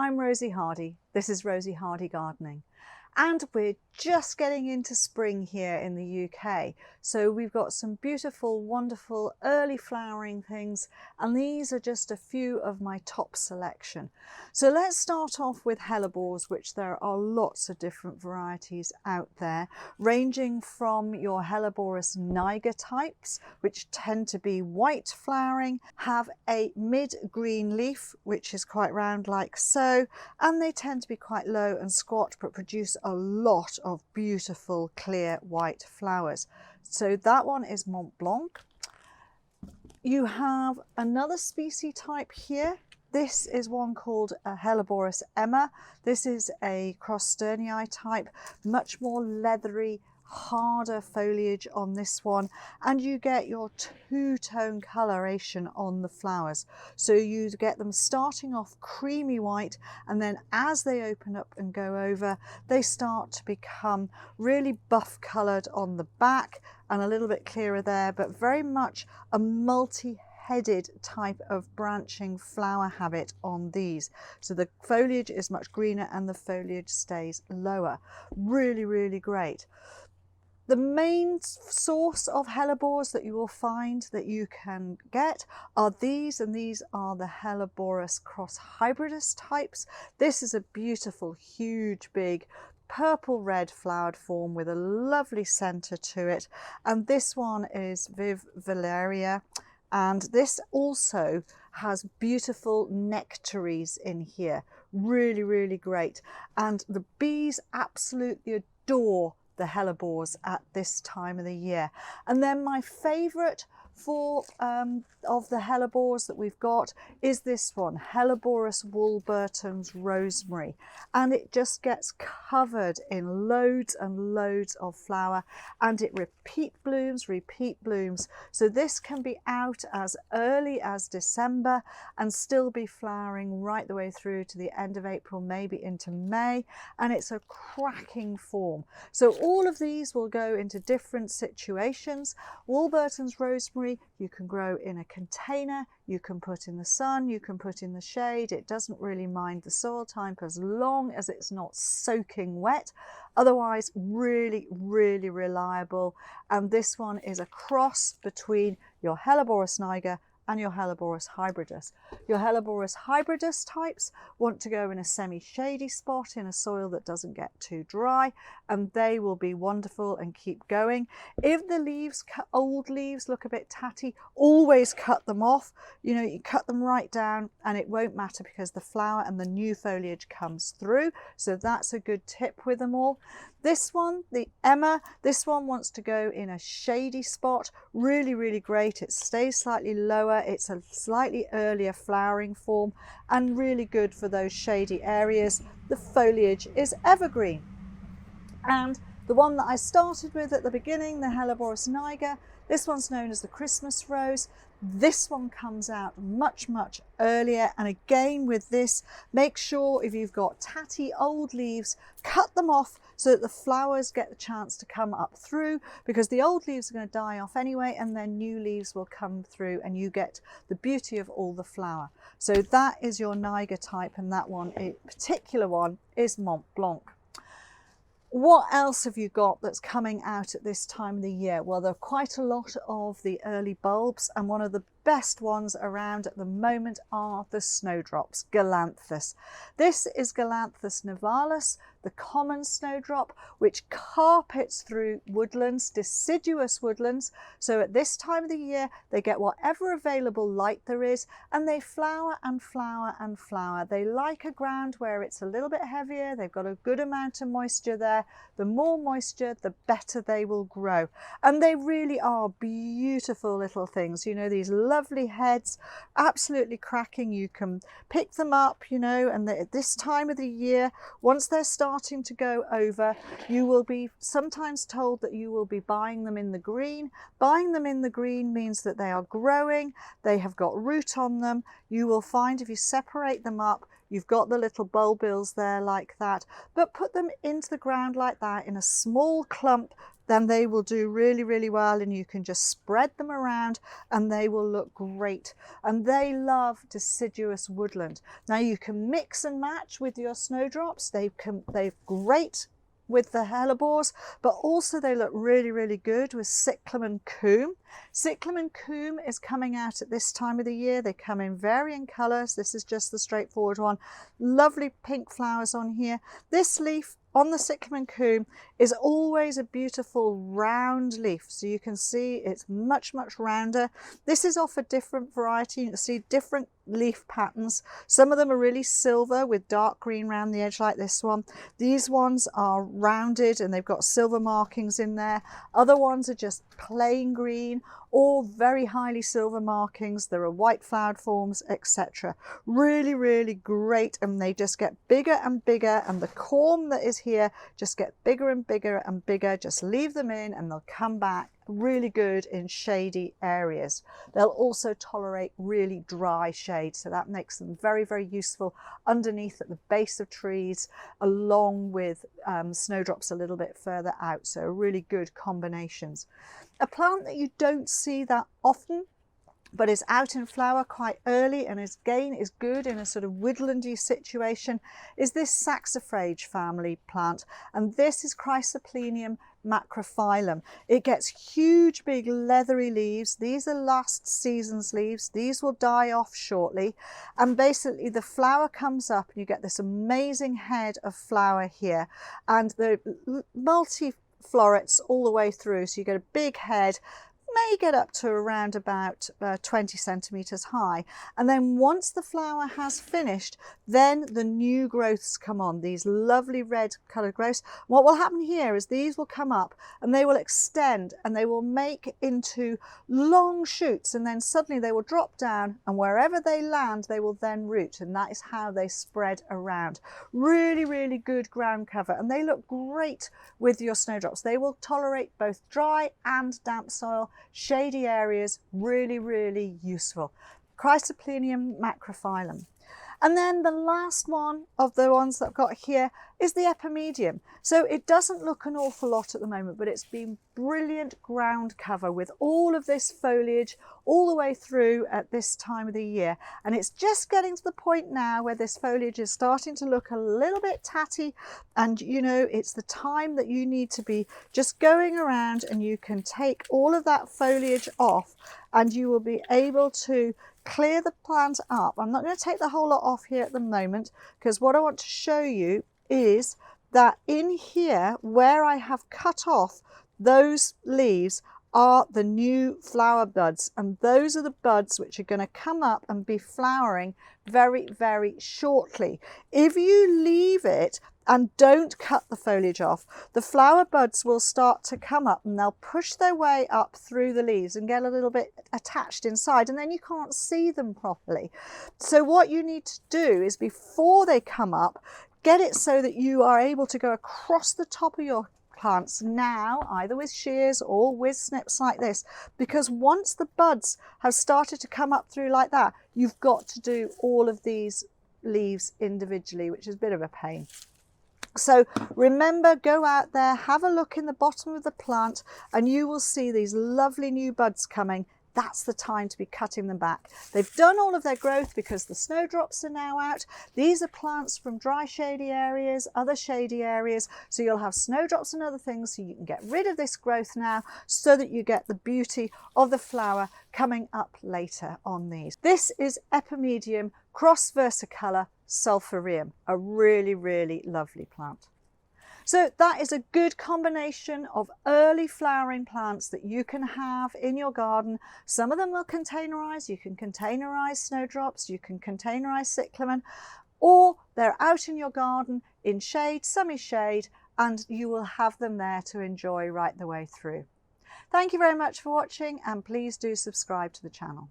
I'm Rosie Hardy. This is Rosie Hardy Gardening. And we're just getting into spring here in the UK. So we've got some beautiful, wonderful early flowering things, and these are just a few of my top selection. So let's start off with hellebores, which there are lots of different varieties out there, ranging from your Helleborus Niger types, which tend to be white flowering, have a mid-green leaf, which is quite round like so, and they tend to be quite low and squat, but produce a lot of beautiful clear white flowers. So that one is Mont Blanc. You have another species type here. This is one called Helleborus Emma. This is a cross sternii type, much more leathery, harder foliage on this one, and you get your two-tone coloration on the flowers. So you get them starting off creamy white, and then as they open up and go over, they start to become really buff coloured on the back and a little bit clearer there, but very much a multi-headed type of branching flower habit on these. So the foliage is much greener and the foliage stays lower. Really, really great. The main source of hellebores that you will find that you can get are these, and these are the Helleborus cross hybridus types. This is a beautiful, huge, big purple red flowered form with a lovely centre to it, and this one is Viv Valeria, and this also has beautiful nectaries in here. Really, really great, and the bees absolutely adore the hellebores at this time of the year. And then my favourite for of the hellebores that we've got is this one, Helleborus Walbertons Rosemary, and it just gets covered in loads and loads of flower, and it repeat blooms. So this can be out as early as December and still be flowering right the way through to the end of April, maybe into May, and it's a cracking form. So all of these will go into different situations. Walbertons Rosemary you can grow in a container, you can put in the sun, you can put in the shade. It doesn't really mind the soil type as long as it's not soaking wet. Otherwise, really, really reliable. And this one is a cross between your Helleborus Niger and your Helleborus hybridus. Your Helleborus hybridus types want to go in a semi-shady spot in a soil that doesn't get too dry, and they will be wonderful and keep going. If the leaves, old leaves, look a bit tatty, always cut them off. You know, you cut them right down and it won't matter because the flower and the new foliage comes through. So that's a good tip with them all. This one, the Emma, this one wants to go in a shady spot. Really, really great. It stays slightly lower. It's a slightly earlier flowering form and really good for those shady areas. The foliage is evergreen. And the one that I started with at the beginning, the Helleborus Niger, this one's known as the Christmas rose. This one comes out much, much earlier, and again with this, make sure if you've got tatty old leaves, cut them off so that the flowers get the chance to come up through, because the old leaves are going to die off anyway, and then new leaves will come through and you get the beauty of all the flower. So that is your Niger type, and that one, a particular one, is Mont Blanc. What else have you got that's coming out at this time of the year? Well, there are quite a lot of the early bulbs, and one of the best ones around at the moment are the snowdrops, Galanthus. This is Galanthus Navalus, the common snowdrop, which carpets through woodlands, deciduous woodlands. So at this time of the year, they get whatever available light there is, and they flower and flower and flower. They like a ground where it's a little bit heavier, they've got a good amount of moisture there. The more moisture, the better they will grow. And they really are beautiful little things. You know, these lovely heads, absolutely cracking. You can pick them up, you know, and at this time of the year, once they're starting to go over, you will be sometimes told that you will be buying them in the green. Buying them in the green means that they are growing, they have got root on them. You will find if you separate them up, You've got the little bulbils there like that, but put them into the ground like that in a small clump, then they will do really, really well, and you can just spread them around and they will look great. And they love deciduous woodland. Now you can mix and match with your snowdrops. They're great with the hellebores, but also they look really, really good with Cyclamen coum. Cyclamen coum is coming out at this time of the year. They come in varying colours. This is just the straightforward one. Lovely pink flowers on here. This leaf on the Cyclamen coum is always a beautiful round leaf, so you can see it's much, much rounder. This is off a different variety. You can see different leaf patterns. Some of them are really silver with dark green around the edge like this one. These ones are rounded and they've got silver markings in there. Other ones are just plain green or very highly silver markings. There are white flowered forms, etc. Really, really great, and they just get bigger and bigger, and the coum that is here just get bigger and bigger and bigger. Just leave them in and they'll come back really good in shady areas. They'll also tolerate really dry shade, so that makes them very, very useful underneath at the base of trees, along with snowdrops a little bit further out. So really good combinations. A plant that you don't see that often but is out in flower quite early and again is good in a sort of woodlandy situation is this saxophrage family plant, and this is Chrysoplenium macrophyllum. It gets huge big leathery leaves. These are last season's leaves. These will die off shortly, and basically the flower comes up and you get this amazing head of flower here, and the multi florets all the way through, so you get a big head, may get up to around about 20 centimeters high, and then once the flower has finished, then the new growths come on, these lovely red colored growths. What will happen here is these will come up and they will extend and they will make into long shoots, and then suddenly they will drop down, and wherever they land they will then root, and that is how they spread around. Really, really good ground cover, and they look great with your snowdrops. They will tolerate both dry and damp soil, shady areas. Really, really useful. Chrysoplenium macrophyllum. And then the last one of the ones that I've got here is the Epimedium. So it doesn't look an awful lot at the moment, but it's been brilliant ground cover with all of this foliage all the way through at this time of the year. And it's just getting to the point now where this foliage is starting to look a little bit tatty, and you know, it's the time that you need to be just going around, and you can take all of that foliage off and you will be able to clear the plant up. I'm not going to take the whole lot off here at the moment, because what I want to show you is that in here where I have cut off those leaves are the new flower buds, and those are the buds which are going to come up and be flowering very, very shortly. If you leave it and don't cut the foliage off, the flower buds will start to come up and they'll push their way up through the leaves and get a little bit attached inside, and then you can't see them properly. So what you need to do is, before they come up, get it so that you are able to go across the top of your plants now, either with shears or with snips like this, because once the buds have started to come up through like that, you've got to do all of these leaves individually, which is a bit of a pain. So remember, go out there, have a look in the bottom of the plant, and you will see these lovely new buds coming. That's the time to be cutting them back. They've done all of their growth because the snowdrops are now out. These are plants from dry shady areas, other shady areas, so you'll have snowdrops and other things, so you can get rid of this growth now so that you get the beauty of the flower coming up later on these. This is Epimedium cross versicolor Sulphureum, a really, really lovely plant. So that is a good combination of early flowering plants that you can have in your garden. Some of them will containerize. You can containerize snowdrops, you can containerize cyclamen, or they're out in your garden in shade, semi-shade, and you will have them there to enjoy right the way through. Thank you very much for watching, and please do subscribe to the channel.